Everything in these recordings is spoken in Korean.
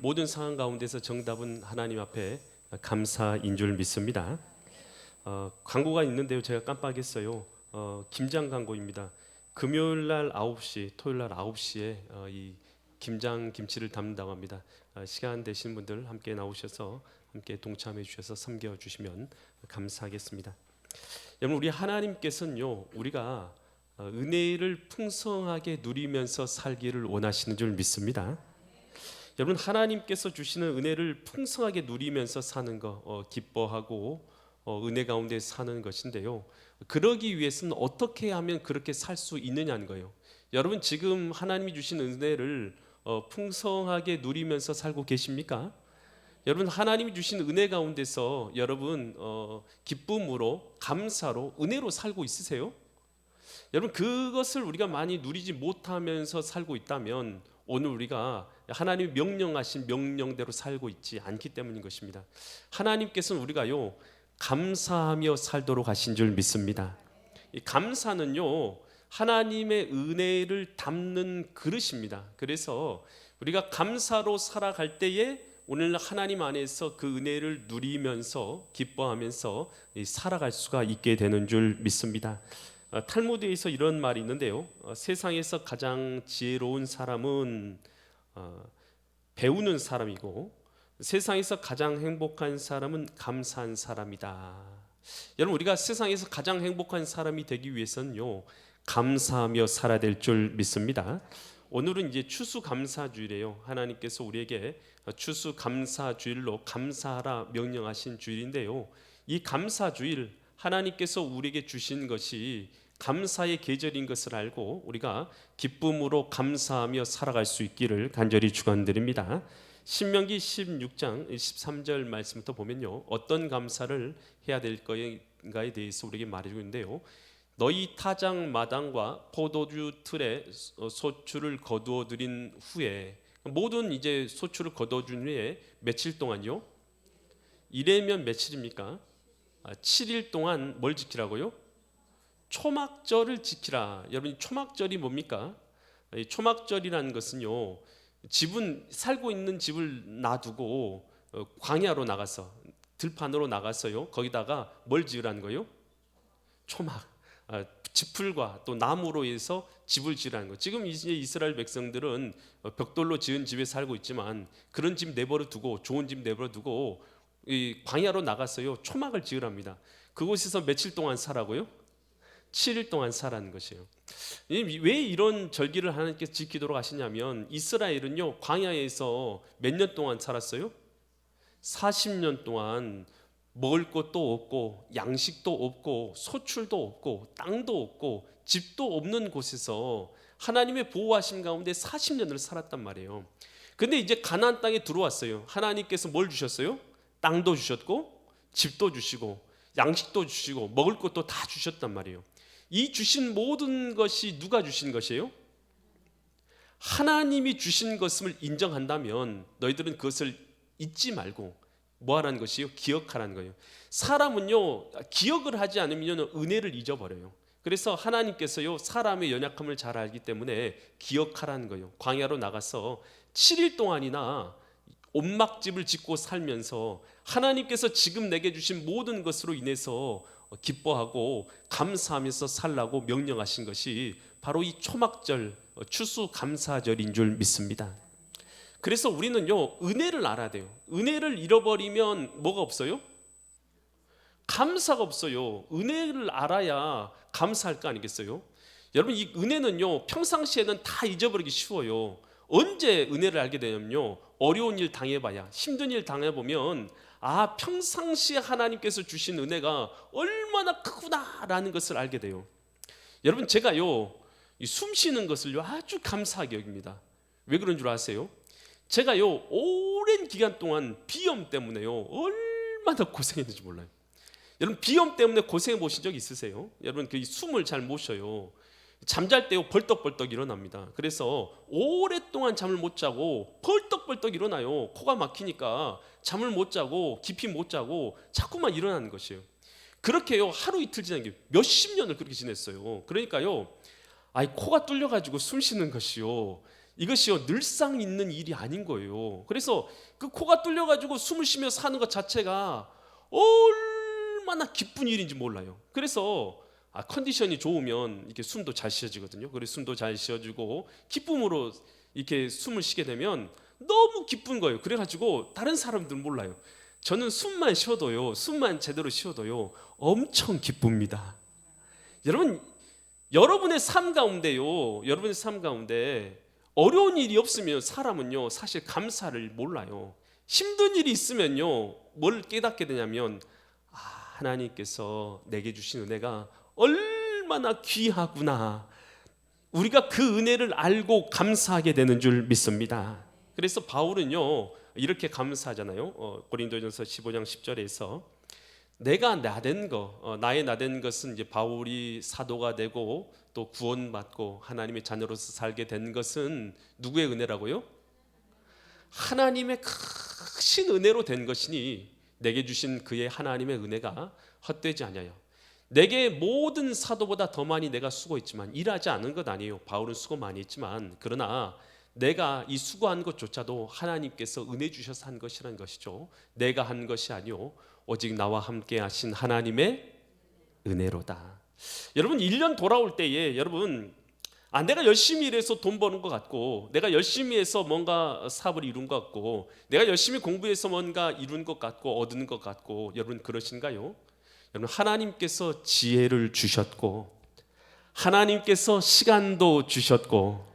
모든 상황 가운데서 정답은 하나님 앞에 감사인 줄 믿습니다. 광고가 있는데요, 제가 깜빡했어요. 김장 광고입니다. 금요일 날 9시, 토요일 날 9시에 이 김장 김치를 담는다고 합니다. 시간 되신 분들 함께 나오셔서 함께 동참해 주셔서 섬겨 주시면 감사하겠습니다. 여러분, 우리 하나님께서는요, 우리가 은혜를 풍성하게 누리면서 살기를 원하시는 줄 믿습니다. 여러분, 하나님께서 주시는 은혜를 풍성하게 누리면서 사는 거 기뻐하고 은혜 가운데 사는 것인데요, 그러기 위해서는 어떻게 하면 그렇게 살 수 있느냐는 거예요. 여러분, 지금 하나님이 주신 은혜를 풍성하게 누리면서 살고 계십니까? 여러분, 하나님이 주신 은혜 가운데서 여러분 기쁨으로, 감사로, 은혜로 살고 있으세요? 여러분, 그것을 우리가 많이 누리지 못하면서 살고 있다면 오늘 우리가 하나님이 명령하신 명령대로 살고 있지 않기 때문인 것입니다. 하나님께서는 우리가요, 감사하며 살도록 하신 줄 믿습니다. 이 감사는요, 하나님의 은혜를 담는 그릇입니다. 그래서 우리가 감사로 살아갈 때에 오늘 하나님 안에서 그 은혜를 누리면서 기뻐하면서 살아갈 수가 있게 되는 줄 믿습니다. 탈무드에서 이런 말이 있는데요, 세상에서 가장 지혜로운 사람은 배우는 사람이고 세상에서 가장 행복한 사람은 감사한 사람이다. 여러분, 우리가 세상에서 가장 행복한 사람이 되기 위해서는요, 감사하며 살아야 될 줄 믿습니다. 오늘은 이제 추수감사주일이에요. 하나님께서 우리에게 추수감사주일로 감사하라 명령하신 주일인데요, 이 감사주일 하나님께서 우리에게 주신 것이 감사의 계절인 것을 알고 우리가 기쁨으로 감사하며 살아갈 수 있기를 간절히 축원드립니다. 신명기 16장 13절 말씀부터 보면요, 어떤 감사를 해야 될 것인가에 대해서 우리에게 말해주고 있는데요, 너희 타작 마당과 포도주 틀에 소출을 거두어 들인 후에, 모든 이제 소출을 거두어 준 후에 며칠 동안요, 이래면 며칠입니까? 7일 동안 뭘 지키라고요? 초막절을 지키라. 여러분, 초막절이 뭡니까? 이 초막절이라는 것은요, 집은, 살고 있는 집을 놔두고 광야로 나가서, 들판으로 나가서요, 거기다가 뭘 지으라는 거예요? 초막, 지풀과 또 나무로 해서 집을 지으라는 거. 지금 이제 이스라엘 백성들은 벽돌로 지은 집에 살고 있지만 그런 집 내버려 두고, 좋은 집 내버려 두고 이 광야로 나갔어요, 초막을 지으랍니다. 그곳에서 며칠 동안 살라고요? 7일 동안 살라는 것이에요. 왜 이런 절기를 하나님께서 지키도록 하시냐면, 이스라엘은요, 광야에서 몇 년 동안 살았어요? 40년 동안 먹을 것도 없고 양식도 없고 소출도 없고 땅도 없고 집도 없는 곳에서 하나님의 보호하심 가운데 40년을 살았단 말이에요. 근데 이제 가나안 땅에 들어왔어요. 하나님께서 뭘 주셨어요? 땅도 주셨고 집도 주시고 양식도 주시고 먹을 것도 다 주셨단 말이에요. 이 주신 모든 것이 누가 주신 것이에요? 하나님이 주신 것을 인정한다면 너희들은 그것을 잊지 말고 뭐 하라는 것이요? 기억하라는 거예요. 사람은요, 기억을 하지 않으면 은혜를 잊어버려요. 그래서 하나님께서요, 사람의 연약함을 잘 알기 때문에 기억하라는 거예요. 광야로 나가서 7일 동안이나 옴막집을 짓고 살면서 하나님께서 지금 내게 주신 모든 것으로 인해서 기뻐하고 감사하면서 살라고 명령하신 것이 바로 이 초막절, 추수감사절인 줄 믿습니다. 그래서 우리는요, 은혜를 알아야 돼요. 은혜를 잃어버리면 뭐가 없어요? 감사가 없어요. 은혜를 알아야 감사할 거 아니겠어요? 여러분, 이 은혜는요, 평상시에는 다 잊어버리기 쉬워요. 언제 은혜를 알게 되냐면요, 어려운 일 당해봐야, 힘든 일 당해보면 평상시에 하나님께서 주신 은혜가 얼마나 크구나라는 것을 알게 돼요. 여러분, 제가요, 숨 쉬는 것을요 아주 감사하게 여깁니다. 왜 그런 줄 아세요? 제가요, 오랜 기간 동안 비염 때문에요 얼마나 고생했는지 몰라요. 여러분, 비염 때문에 고생해 보신 적 있으세요? 여러분, 그 숨을 잘 못 쉬어요. 잠잘 때요 벌떡벌떡 일어납니다. 그래서 오랫동안 잠을 못 자고 벌떡벌떡 일어나요. 코가 막히니까 잠을 못 자고 깊이 못 자고 자꾸만 일어나는 것이에요. 그렇게요 하루 이틀 지난 게 몇십 년을 그렇게 지냈어요. 그러니까요, 코가 뚫려가지고 숨 쉬는 것이요, 이것이요 늘상 있는 일이 아닌 거예요. 그래서 그 코가 뚫려가지고 숨을 쉬며 사는 것 자체가 얼마나 기쁜 일인지 몰라요. 그래서 컨디션이 좋으면 이렇게 숨도 잘 쉬어지거든요. 그래서 숨도 잘 쉬어지고 기쁨으로 이렇게 숨을 쉬게 되면 너무 기쁜 거예요. 그래가지고 다른 사람들은 몰라요. 저는 숨만 쉬어도요, 숨만 제대로 쉬어도요 엄청 기쁩니다. 여러분의 삶 가운데요, 여러분의 삶 가운데 어려운 일이 없으면 사람은요 사실 감사를 몰라요. 힘든 일이 있으면요 뭘 깨닫게 되냐면 하나님께서 내게 주신 은혜가 얼마나 귀하구나, 우리가 그 은혜를 알고 감사하게 되는 줄 믿습니다. 그래서 바울은요 이렇게 감사하잖아요. 고린도전서 15장 10절에서 내가 나된 거, 나의 나된 것은 이제 바울이 사도가 되고 또 구원받고 하나님의 자녀로서 살게 된 것은 누구의 은혜라고요? 하나님의 크신 은혜로 된 것이니 내게 주신 그의 하나님의 은혜가 헛되지 않아요. 내게 모든 사도보다 더 많이 내가 수고했지만 일하지 않은 것 아니에요. 바울은 수고 많이 했지만 그러나 내가 이 수고한 것조차도 하나님께서 은혜 주셔서 한 것이라는 것이죠. 내가 한 것이 아니요 오직 나와 함께 하신 하나님의 은혜로다. 여러분 1년 돌아올 때에 여러분 내가 열심히 일해서 돈 버는 것 같고, 내가 열심히 해서 뭔가 사업을 이룬 것 같고, 내가 열심히 공부해서 뭔가 이룬 것 같고 얻은 것 같고, 여러분 그러신가요? 여러분 하나님께서 지혜를 주셨고, 하나님께서 시간도 주셨고,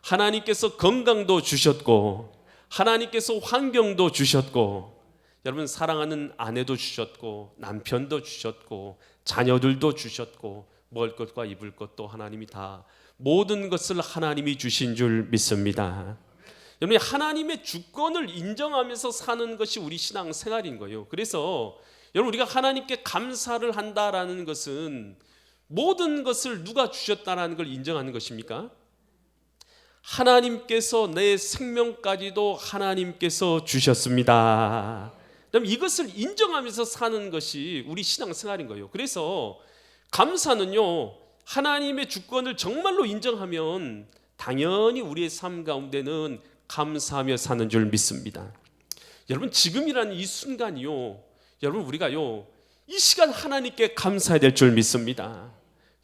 하나님께서 건강도 주셨고, 하나님께서 환경도 주셨고, 여러분 사랑하는 아내도 주셨고, 남편도 주셨고, 자녀들도 주셨고, 먹을 것과 입을 것도 하나님이 다 모든 것을 하나님이 주신 줄 믿습니다. 여러분 하나님의 주권을 인정하면서 사는 것이 우리 신앙 생활인 거예요. 그래서 여러분 우리가 하나님께 감사를 한다라는 것은 모든 것을 누가 주셨다라는 걸 인정하는 것입니까? 하나님께서 내 생명까지도 하나님께서 주셨습니다. 그럼 이것을 인정하면서 사는 것이 우리 신앙 생활인 거예요. 그래서 감사는요 하나님의 주권을 정말로 인정하면 당연히 우리의 삶 가운데는 감사하며 사는 줄 믿습니다. 여러분 지금이라는 이 순간이요, 여러분 우리가요 이 시간 하나님께 감사해야 될 줄 믿습니다.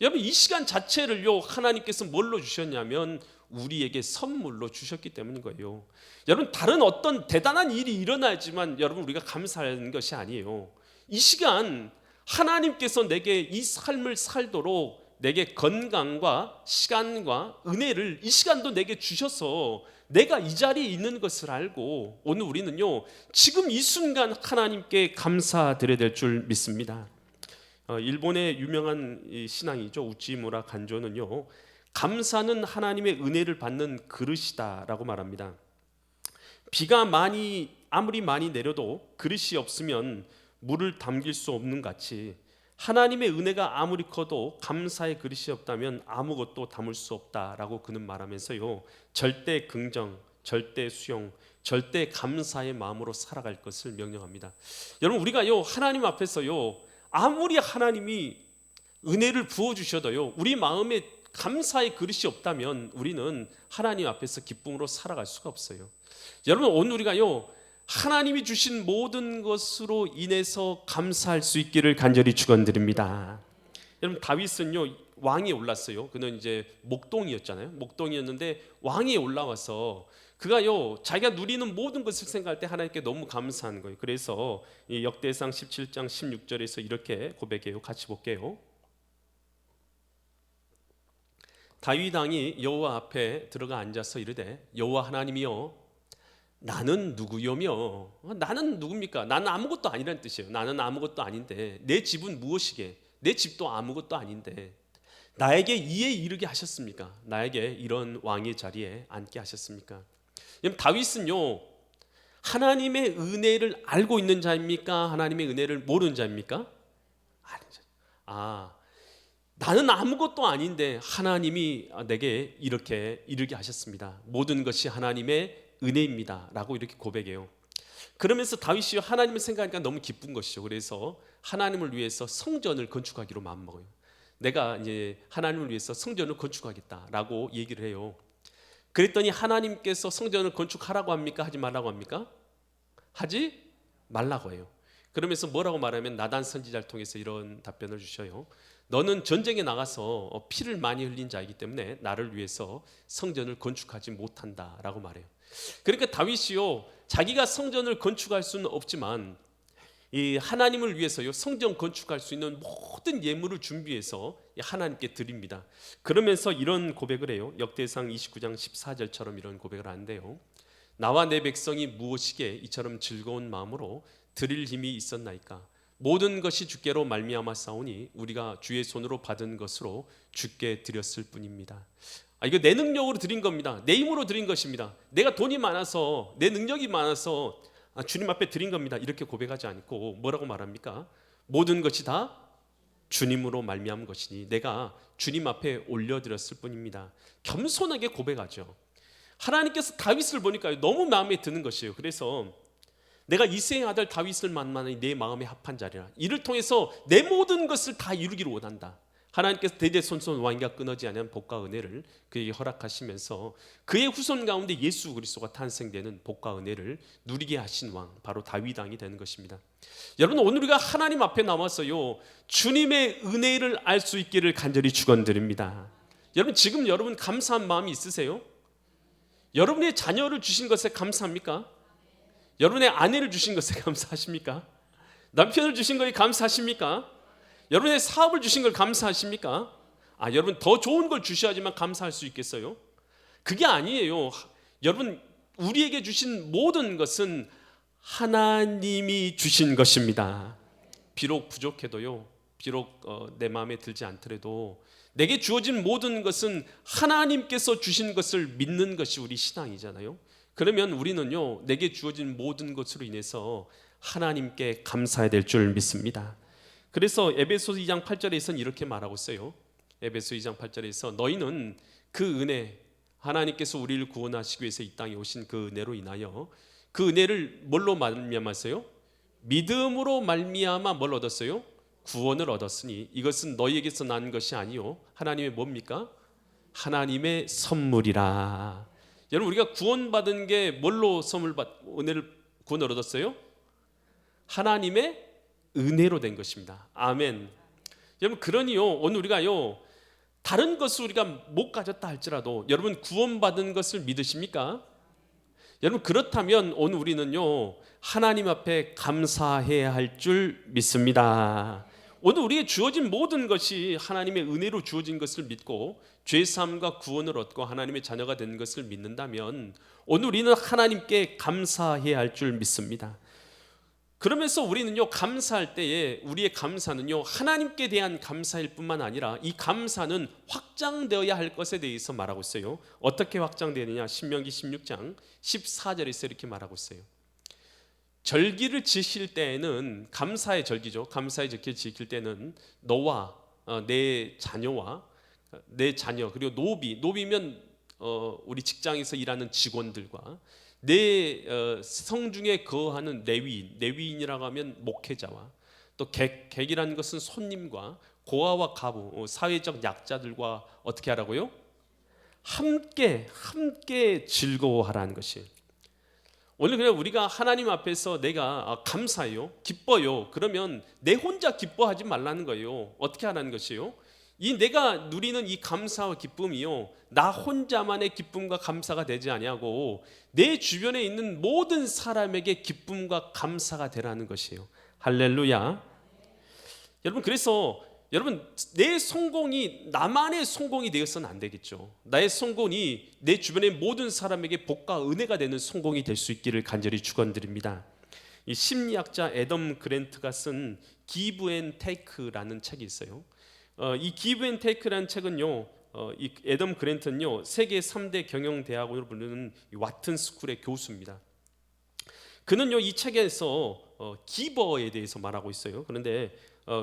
여러분 이 시간 자체를요 하나님께서 뭘로 주셨냐면 우리에게 선물로 주셨기 때문인 거예요. 여러분 다른 어떤 대단한 일이 일어나지만 여러분 우리가 감사하는 것이 아니에요. 이 시간 하나님께서 내게 이 삶을 살도록 내게 건강과 시간과 은혜를 이 시간도 내게 주셔서 내가 이 자리에 있는 것을 알고 오늘 우리는요 지금 이 순간 하나님께 감사드려야 될 줄 믿습니다. 일본의 유명한 신앙이죠 우치무라 간조는요 감사는 하나님의 은혜를 받는 그릇이다라고 말합니다. 비가 아무리 많이 내려도 그릇이 없으면 물을 담길 수 없는 같이 하나님의 은혜가 아무리 커도 감사의 그릇이 없다면 아무것도 담을 수 없다라고 그는 말하면서요 절대 긍정, 절대 수용, 절대 감사의 마음으로 살아갈 것을 명령합니다. 여러분 우리가요 하나님 앞에서요 아무리 하나님이 은혜를 부어주셔도요 우리 마음에 감사의 그릇이 없다면 우리는 하나님 앞에서 기쁨으로 살아갈 수가 없어요. 여러분 오늘 우리가요 하나님이 주신 모든 것으로 인해서 감사할 수 있기를 간절히 축원드립니다. 여러분 다윗은요 왕이 올랐어요. 그는 이제 목동이었잖아요. 목동이었는데 왕이 올라와서 그가요 자기가 누리는 모든 것을 생각할 때 하나님께 너무 감사한 거예요. 그래서 이 역대상 17장 16절에서 이렇게 고백해요. 같이 볼게요. 다윗 왕이 여호와 앞에 들어가 앉아서 이르되 여호와 하나님이여 나는 누구요며 나는 누굽니까? 나는 아무것도 아니라는 뜻이에요. 나는 아무것도 아닌데 내 집은 무엇이게? 내 집도 아무것도 아닌데 나에게 이에 이르게 하셨습니까? 나에게 이런 왕의 자리에 앉게 하셨습니까? 다윗은요 하나님의 은혜를 알고 있는 자입니까? 하나님의 은혜를 모르는 자입니까? 나는 아무것도 아닌데 하나님이 내게 이렇게 이르게 하셨습니다. 모든 것이 하나님의 은혜입니다 라고 이렇게 고백해요. 그러면서 다윗이 하나님을 생각하니까 너무 기쁜 것이죠. 그래서 하나님을 위해서 성전을 건축하기로 마음먹어요. 내가 이제 하나님을 위해서 성전을 건축하겠다라고 얘기를 해요. 그랬더니 하나님께서 성전을 건축하라고 합니까? 하지 말라고 합니까? 하지 말라고 해요. 그러면서 뭐라고 말하면 나단 선지자를 통해서 이런 답변을 주셔요. 너는 전쟁에 나가서 피를 많이 흘린 자이기 때문에 나를 위해서 성전을 건축하지 못한다라고 말해요. 그러니까 다윗이요, 자기가 성전을 건축할 수는 없지만 이 하나님을 위해서요 성전 건축할 수 있는 모든 예물을 준비해서 하나님께 드립니다. 그러면서 이런 고백을 해요. 역대상 29장 14절처럼 이런 고백을 하는데요. 나와 내 백성이 무엇이게 이처럼 즐거운 마음으로 드릴 힘이 있었나이까. 모든 것이 주께로 말미암아 싸우니 우리가 주의 손으로 받은 것으로 주께 드렸을 뿐입니다. 이거 내 능력으로 드린 겁니다. 내 힘으로 드린 것입니다. 내가 돈이 많아서, 내 능력이 많아서 주님 앞에 드린 겁니다. 이렇게 고백하지 않고 뭐라고 말합니까? 모든 것이 다 주님으로 말미암은 것이니 내가 주님 앞에 올려드렸을 뿐입니다. 겸손하게 고백하죠. 하나님께서 다윗을 보니까 너무 마음에 드는 것이에요. 그래서 내가 이새의 아들 다윗을 만나니 내 마음에 합한 자리라. 이를 통해서 내 모든 것을 다 이루기를 원한다. 하나님께서 대대손손 왕위가 끊어지 않은 복과 은혜를 그에게 허락하시면서 그의 후손 가운데 예수 그리스도가 탄생되는 복과 은혜를 누리게 하신 왕, 바로 다윗 왕이 되는 것입니다. 여러분, 오늘 우리가 하나님 앞에 나와서요 주님의 은혜를 알 수 있기를 간절히 축원드립니다. 여러분, 지금 여러분 감사한 마음이 있으세요? 여러분의 자녀를 주신 것에 감사합니까? 여러분의 아내를 주신 것에 감사하십니까? 남편을 주신 것에 감사하십니까? 여러분의 사업을 주신 걸 감사하십니까? 여러분 더 좋은 걸 주셔야지만 감사할 수 있겠어요? 그게 아니에요. 여러분, 우리에게 주신 모든 것은 하나님이 주신 것입니다. 비록 부족해도요, 비록 내 마음에 들지 않더라도 내게 주어진 모든 것은 하나님께서 주신 것을 믿는 것이 우리 신앙이잖아요. 그러면 우리는요 내게 주어진 모든 것으로 인해서 하나님께 감사해야 될 줄 믿습니다. 그래서 에베소서 2장 8절에서는 이렇게 말하고 있어요. 에베소 2장 8절에서 너희는 그 은혜, 하나님께서 우리를 구원하시기 위해서 이 땅에 오신 그 은혜로 인하여 그 은혜를 뭘로 말미암았어요? 믿음으로 말미암아 뭘 얻었어요? 구원을 얻었으니 이것은 너희에게서 난 것이 아니요 하나님의 뭡니까? 하나님의 선물이라. 여러분, 우리가 구원받은 게 뭘로 구원을 얻었어요? 하나님의 은혜로 된 것입니다. 아멘. 여러분, 그러니요 오늘 우리가요 다른 것을 우리가 못 가졌다 할지라도 여러분 구원받은 것을 믿으십니까? 여러분, 그렇다면 오늘 우리는요 하나님 앞에 감사해야 할 줄 믿습니다. 오늘 우리에게 주어진 모든 것이 하나님의 은혜로 주어진 것을 믿고 죄사함과 구원을 얻고 하나님의 자녀가 된 것을 믿는다면 오늘 우리는 하나님께 감사해야 할 줄 믿습니다. 그러면서 우리는요 감사할 때에 우리의 감사는요 하나님께 대한 감사일 뿐만 아니라 이 감사는 확장되어야 할 것에 대해서 말하고 있어요. 어떻게 확장되느냐? 신명기 16장 14절에서 이렇게 말하고 있어요. 절기를 지킬 때에는, 감사의 절기죠, 감사의 절기를 지킬 때는 너와 내 자녀와 내 자녀, 그리고 노비면 우리 직장에서 일하는 직원들과 내 성중에 거하는 레위인이라고 하면 목회자와 또 객이라는 것은 손님과 고아와 가부, 사회적 약자들과 어떻게 하라고요? 함께 즐거워하라는 것이에요. 오늘 그냥 우리가 하나님 앞에서 내가 감사해요, 기뻐요, 그러면 내 혼자 기뻐하지 말라는 거예요. 어떻게 하라는 것이에요? 이 내가 누리는 이 감사와 기쁨이요 나 혼자만의 기쁨과 감사가 되지 아니하고 내 주변에 있는 모든 사람에게 기쁨과 감사가 되라는 것이에요. 할렐루야. 여러분, 그래서 여러분 내 성공이 나만의 성공이 되어서는 안 되겠죠. 나의 성공이 내 주변의 모든 사람에게 복과 은혜가 되는 성공이 될 수 있기를 간절히 축원드립니다. 이 심리학자 애덤 그랜트가 쓴 Give and Take라는 책이 있어요. 이 Give and Take라는 책은요 이 애덤 그랜트는요 세계 3대 경영대학으로 부르는 와튼 스쿨의 교수입니다. 그는요 이 책에서 기버에 대해서 말하고 있어요. 그런데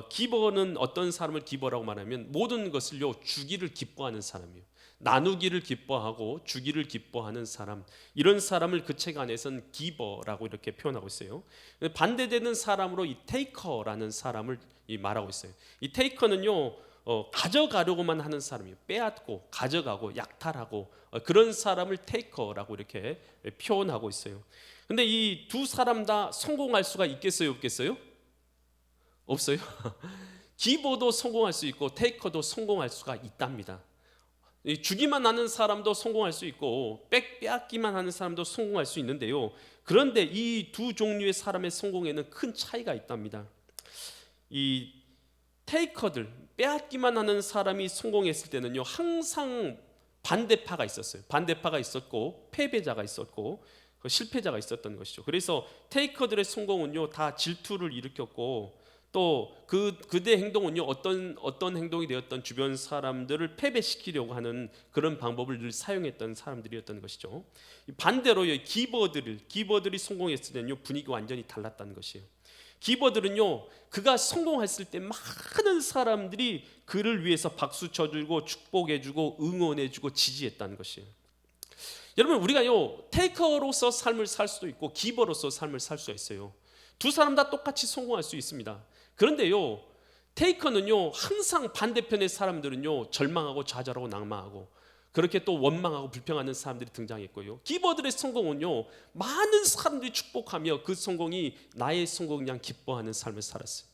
기버는 어떤 사람을 기버라고 말하면 모든 것을요 주기를 기뻐하는 사람이에요. 나누기를 기뻐하고 주기를 기뻐하는 사람, 이런 사람을 그 책 안에서는 기버라고 이렇게 표현하고 있어요. 반대되는 사람으로 이 테이커라는 사람을 말하고 있어요. 이 테이커는요 가져가려고만 하는 사람이에요. 빼앗고 가져가고 약탈하고 그런 사람을 테이커라고 이렇게 표현하고 있어요. 근데 이 두 사람 다 성공할 수가 있겠어요, 없겠어요? 없어요. 기버도 성공할 수 있고 테이커도 성공할 수가 있답니다. 주기만 하는 사람도 성공할 수 있고 빼앗기만 하는 사람도 성공할 수 있는데요. 그런데 이 두 종류의 사람의 성공에는 큰 차이가 있답니다. 이 테이커들, 빼앗기만 하는 사람이 성공했을 때는요, 항상 반대파가 있었어요. 반대파가 있었고 패배자가 있었고 실패자가 있었던 것이죠. 그래서 테이커들의 성공은요, 다 질투를 일으켰고 또 그들의 행동은요, 어떤 행동이 되었던 주변 사람들을 패배시키려고 하는 그런 방법을 늘 사용했던 사람들이었던 것이죠. 반대로요, 기버들이 성공했을 때는요, 분위기가 완전히 달랐다는 것이에요. 기버들은요, 그가 성공했을 때 많은 사람들이 그를 위해서 박수 쳐주고 축복해주고 응원해주고 지지했다는 것이에요. 여러분, 우리가요, 테이커로서 삶을 살 수도 있고 기버로서 삶을 살 수가 있어요. 두 사람 다 똑같이 성공할 수 있습니다. 그런데요, 테이커는요, 항상 반대편의 사람들은요, 절망하고 좌절하고 낭망하고 그렇게 또 원망하고 불평하는 사람들이 등장했고요. 기버들의 성공은요, 많은 사람들이 축복하며 그 성공이 나의 성공이랑 기뻐하는 삶을 살았어요.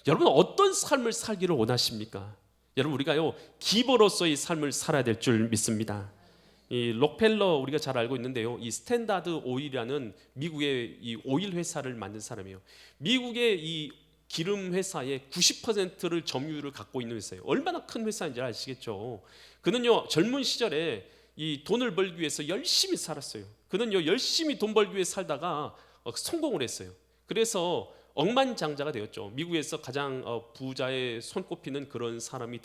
여러분, 어떤 삶을 살기를 원하십니까? 여러분, 우리가요, 기버로서의 삶을 살아야 될 줄 믿습니다. 이 록펠러 우리가 잘 알고 있는데요, 이 스탠다드 오일이라는 미국의 이 오일 회사를 만든 사람이에요. 미국의 이 기름 회사의 90%를 점유율을 갖고 있는 회사예요. 얼마나 큰 회사인지 아시겠죠? 그는요, 젊은 시절에 이 돈을 벌기 위해서 열심히 살았어요. 그는요, 열심히 돈 벌기 위해 살다가 성공을 했어요. 그래서 억만장자가 되었죠. 미국에서 가장 부자의 손꼽히는 그런 사람이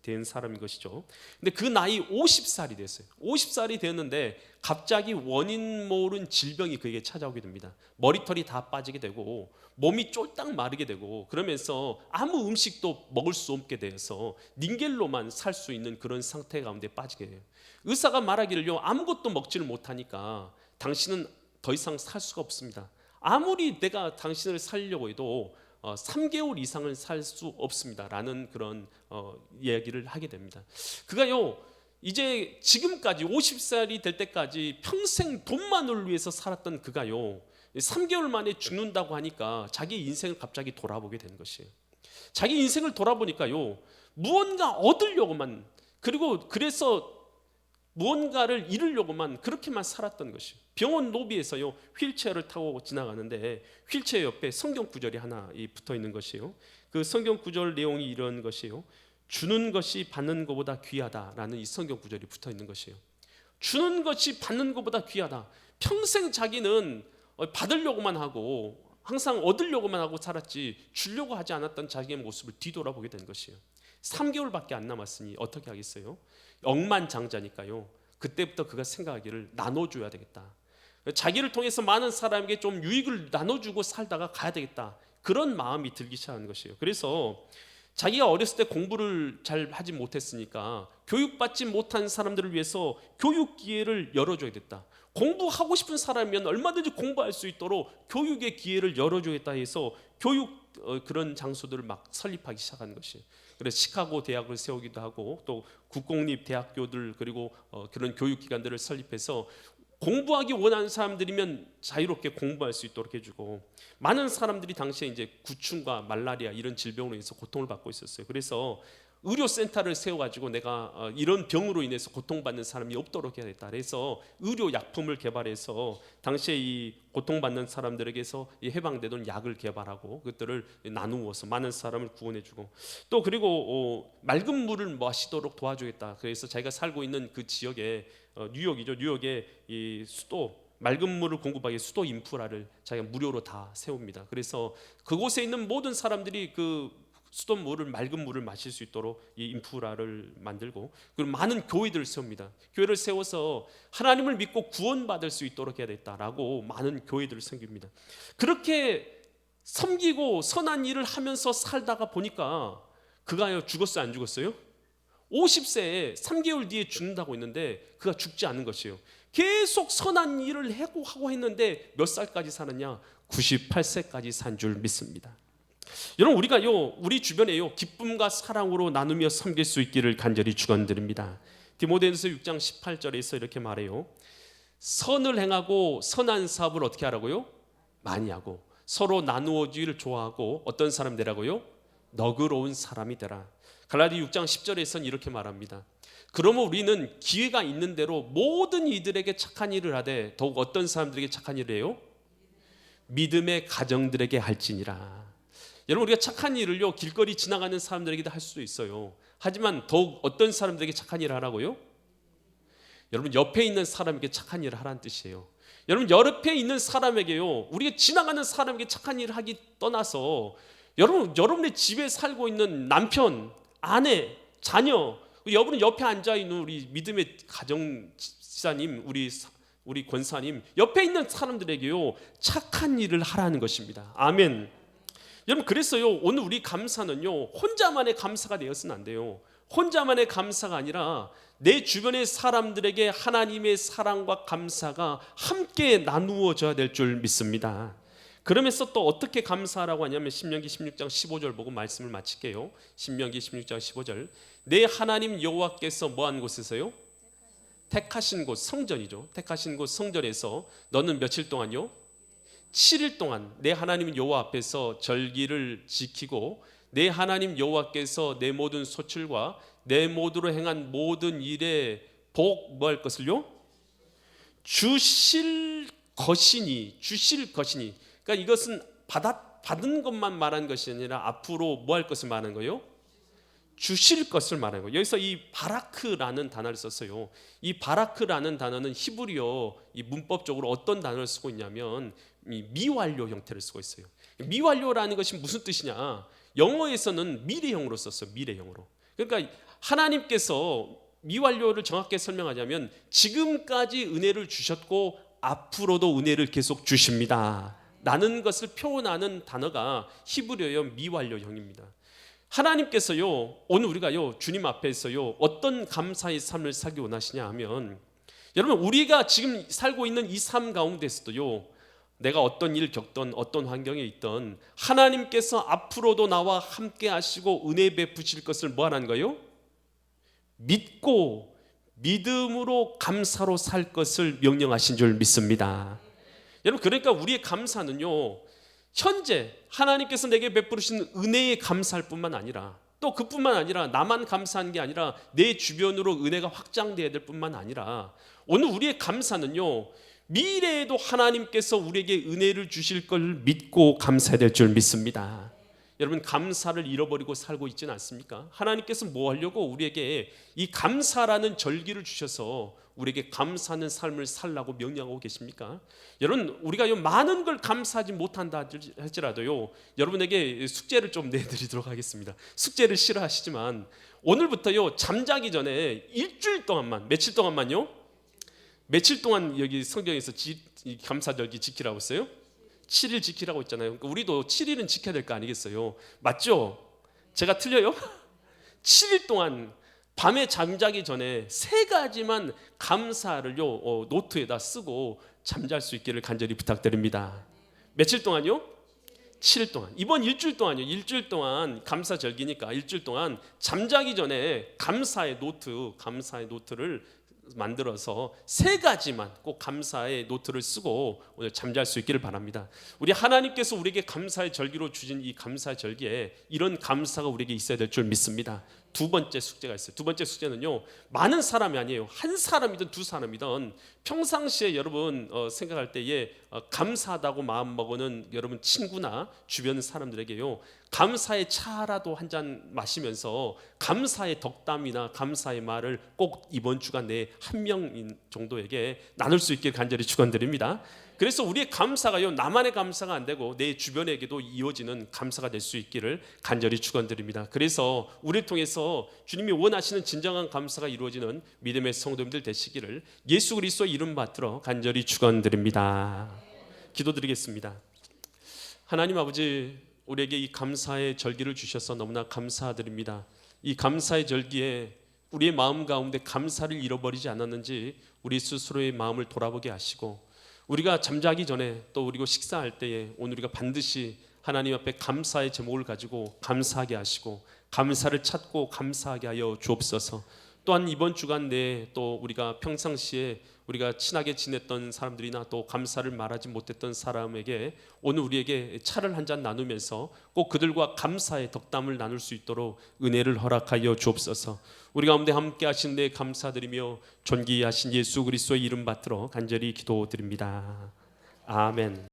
된 사람인 것이죠. 근데 그 나이 50살이 됐어요. 50살이 되었는데 갑자기 원인 모른 질병이 그에게 찾아오게 됩니다. 머리털이 다 빠지게 되고 몸이 쫄딱 마르게 되고 그러면서 아무 음식도 먹을 수 없게 되어서 닌겔로만 살 수 있는 그런 상태 가운데 빠지게 돼요. 의사가 말하기를요, 아무것도 먹지를 못하니까 당신은 더 이상 살 수가 없습니다. 아무리 내가 당신을 살려고 해도 3개월 이상은 살 수 없습니다 라는 그런 이야기를 하게 됩니다. 그가요, 이제 지금까지 50살이 될 때까지 평생 돈만을 위해서 살았던 그가요, 3개월 만에 죽는다고 하니까 자기 인생을 갑자기 돌아보게 된 것이에요. 자기 인생을 돌아보니까요, 무언가 얻으려고만, 그래서 무언가를 이루려고만 그렇게만 살았던 것이에요. 병원 로비에서요, 휠체어를 타고 지나가는데 휠체어 옆에 성경 구절이 하나 붙어 있는 것이에요. 그 성경 구절 내용이 이런 것이에요. 주는 것이 받는 것보다 귀하다라는 이 성경 구절이 붙어 있는 것이에요. 주는 것이 받는 것보다 귀하다. 평생 자기는 받으려고만 하고 항상 얻으려고만 하고 살았지 주려고 하지 않았던 자기의 모습을 뒤돌아보게 된 것이에요. 3개월밖에 안 남았으니 어떻게 하겠어요? 억만장자니까요. 그때부터 그가 생각하기를 나눠줘야 되겠다. 자기를 통해서 많은 사람에게 좀 유익을 나눠주고 살다가 가야 되겠다. 그런 마음이 들기 시작한 것이에요. 그래서 자기가 어렸을 때 공부를 잘 하지 못했으니까 교육받지 못한 사람들을 위해서 교육 기회를 열어줘야 됐다. 공부하고 싶은 사람이면 얼마든지 공부할 수 있도록 교육의 기회를 열어줘야겠다 해서 교육 그런 장소들을 막 설립하기 시작한 것이에요. 그래서 시카고 대학을 세우기도 하고 또 국공립 대학교들 그리고 그런 교육기관들을 설립해서 공부하기 원하는 사람들이면 자유롭게 공부할 수 있도록 해주고, 많은 사람들이 당시에 이제 구충과 말라리아 이런 질병으로 인해서 고통을 받고 있었어요. 그래서 의료센터를 세워가지고 내가 이런 병으로 인해서 고통받는 사람이 없도록 해야겠다. 그래서 의료약품을 개발해서 당시에 이 고통받는 사람들에게서 해방되던 약을 개발하고 그것들을 나누어서 많은 사람을 구원해주고, 또 그리고 맑은 물을 마시도록 도와주겠다. 그래서 자기가 살고 있는 그 지역에 뉴욕이죠. 뉴욕의 이 수도 맑은 물을 공급하기 수도 인프라를 자기가 무료로 다 세웁니다. 그래서 그곳에 있는 모든 사람들이 그 수돗물을 맑은 물을 마실 수 있도록 이 인프라를 만들고, 그리고 많은 교회들을 세웁니다. 교회를 세워서 하나님을 믿고 구원받을 수 있도록 해야 되겠다라고 많은 교회들을 섬깁니다. 그렇게 섬기고 선한 일을 하면서 살다가 보니까 그가 죽었어요, 안 죽었어요? 50세에 3개월 뒤에 죽는다고 했는데 그가 죽지 않은 것이에요. 계속 선한 일을 하고 했는데 몇 살까지 사느냐? 98세까지 산 줄 믿습니다. 여러분 우리가요 우리 주변에요 기쁨과 사랑으로 나누며 섬길 수 있기를 간절히 축원드립니다. 디모데전서 6장 18절에서 이렇게 말해요. 선을 행하고 선한 사업을 어떻게 하라고요? 많이 하고 서로 나누어 주기를 좋아하고 어떤 사람 되라고요? 너그러운 사람이 되라. 갈라디 6장 10절에서는 이렇게 말합니다. 그러면 우리는 기회가 있는 대로 모든 이들에게 착한 일을 하되 더욱 어떤 사람들에게 착한 일을 해요? 믿음의 가정들에게 할지니라. 여러분 우리가 착한 일을요 길거리 지나가는 사람들에게도 할 수도 있어요. 하지만 더욱 어떤 사람들에게 착한 일을 하라고요? 여러분 옆에 있는 사람에게 착한 일을 하라는 뜻이에요. 여러분 옆에 있는 사람에게요 우리가 지나가는 사람에게 착한 일을 하기 떠나서 여러분의 집에 살고 있는 남편, 아내, 자녀, 여러분 옆에 앉아 있는 우리 믿음의 가정 지사님, 우리 권사님 옆에 있는 사람들에게요 착한 일을 하라는 것입니다. 아멘. 여러분 그랬어요. 오늘 우리 감사는요 혼자만의 감사가 되어서는 안 돼요. 혼자만의 감사가 아니라 내 주변의 사람들에게 하나님의 사랑과 감사가 함께 나누어져야 될 줄 믿습니다. 그러면서 또 어떻게 감사하라고 하냐면 신명기 16장 15절 보고 말씀을 마칠게요. 신명기 16장 15절 내 하나님 여호와께서 뭐한 곳에서요? 택하신 곳 성전이죠. 택하신 곳 성전에서 너는 며칠 동안요? 7일 동안 내 하나님 여호와 앞에서 절기를 지키고 내 하나님 여호와께서 내 모든 소출과 내 모두로 행한 모든 일에 복 뭐 할 것을요? 주실 것이니 그러니까 이것은 받은 것만 말한 것이 아니라 앞으로 뭐 할 것을 말하는 거예요? 주실 것을 말하는 거예요. 여기서 이 바라크라는 단어를 썼어요. 이 바라크라는 단어는 히브리어 이 문법적으로 어떤 단어를 쓰고 있냐면 이 미완료 형태를 쓰고 있어요. 미완료라는 것이 무슨 뜻이냐? 영어에서는 미래형으로 썼어요. 미래형으로. 그러니까 하나님께서 미완료를 정확하게 설명하자면 지금까지 은혜를 주셨고 앞으로도 은혜를 계속 주십니다 라는 것을 표현하는 단어가 히브리어의 미완료형입니다. 하나님께서요 오늘 우리가요 주님 앞에서요 어떤 감사의 삶을 살기 원하시냐 하면 여러분 우리가 지금 살고 있는 이 삶 가운데서도요 내가 어떤 일 겪던 어떤 환경에 있던 하나님께서 앞으로도 나와 함께 하시고 은혜 베푸실 것을 뭐 하는 거예요? 믿고 믿음으로 감사로 살 것을 명령하신 줄 믿습니다. 여러분 그러니까 우리의 감사는요 현재 하나님께서 내게 베푸신 은혜에 감사할 뿐만 아니라 또 그뿐만 아니라 나만 감사한 게 아니라 내 주변으로 은혜가 확장되어야 될 뿐만 아니라 오늘 우리의 감사는요 미래에도 하나님께서 우리에게 은혜를 주실 걸 믿고 감사해야 될 줄 믿습니다. 여러분 감사를 잃어버리고 살고 있지는 않습니까? 하나님께서 뭐 하려고 우리에게 이 감사라는 절기를 주셔서 우리에게 감사하는 삶을 살라고 명령하고 계십니까? 여러분 우리가 많은 걸 감사하지 못한다 할지라도요 여러분에게 숙제를 좀 내드리도록 하겠습니다. 숙제를 싫어하시지만 오늘부터요 잠자기 전에 일주일 동안만 며칠 동안만요 며칠 동안 여기 성경에서 감사절기 지키라고 했어요? 7일 지키라고 했잖아요. 그러니까 우리도 7일은 지켜야 될 거 아니겠어요? 맞죠? 제가 틀려요? 7일 동안 밤에 잠자기 전에 3가지만 감사를요 노트에다 쓰고 잠잘 수 있기를 간절히 부탁드립니다. 며칠 동안요? 7일 동안. 이번 일주일 동안요. 일주일 동안 감사절기니까 일주일 동안 잠자기 전에 감사의 노트를 만들어서 3가지만 꼭 감사의 노트를 쓰고 오늘 잠잘 수 있기를 바랍니다. 우리 하나님께서 우리에게 감사의 절기로 주신 이 감사의 절기에 이런 감사가 우리에게 있어야 될 줄 믿습니다. 두 번째 숙제가 있어요. 두 번째 숙제는요 많은 사람이 아니에요. 한 사람이든 두 사람이든 평상시에 여러분 생각할 때에 감사하다고 마음먹는 여러분 친구나 주변 사람들에게요 감사의 차라도 한 잔 마시면서 감사의 덕담이나 감사의 말을 꼭 이번 주간 내에 한 명 정도에게 나눌 수 있길 간절히 축원드립니다. 그래서 우리의 감사가요 나만의 감사가 안 되고 내 주변에게도 이어지는 감사가 될 수 있기를 간절히 축원드립니다. 그래서 우리를 통해서 주님이 원하시는 진정한 감사가 이루어지는 믿음의 성도님들 되시기를 예수 그리스도의 이름 받들어 간절히 축원드립니다. 기도드리겠습니다. 하나님 아버지 우리에게 이 감사의 절기를 주셔서 너무나 감사드립니다. 이 감사의 절기에 우리의 마음 가운데 감사를 잃어버리지 않았는지 우리 스스로의 마음을 돌아보게 하시고 우리가 잠자기 전에 또 우리가 식사할 때에 오늘 우리가 반드시 하나님 앞에 감사의 제목을 가지고 감사하게 하시고 감사를 찾고 감사하게 하여 주옵소서. 또한 이번 주간 내에 또 우리가 평상시에 우리가 친하게 지냈던 사람들이나 또 감사를 말하지 못했던 사람에게 오늘 우리에게 차를 한 잔 나누면서 꼭 그들과 감사의 덕담을 나눌 수 있도록 은혜를 허락하여 주옵소서. 우리 가운데 함께 하신 데 감사드리며 존귀하신 예수 그리스도의 이름 받들어 간절히 기도드립니다. 아멘.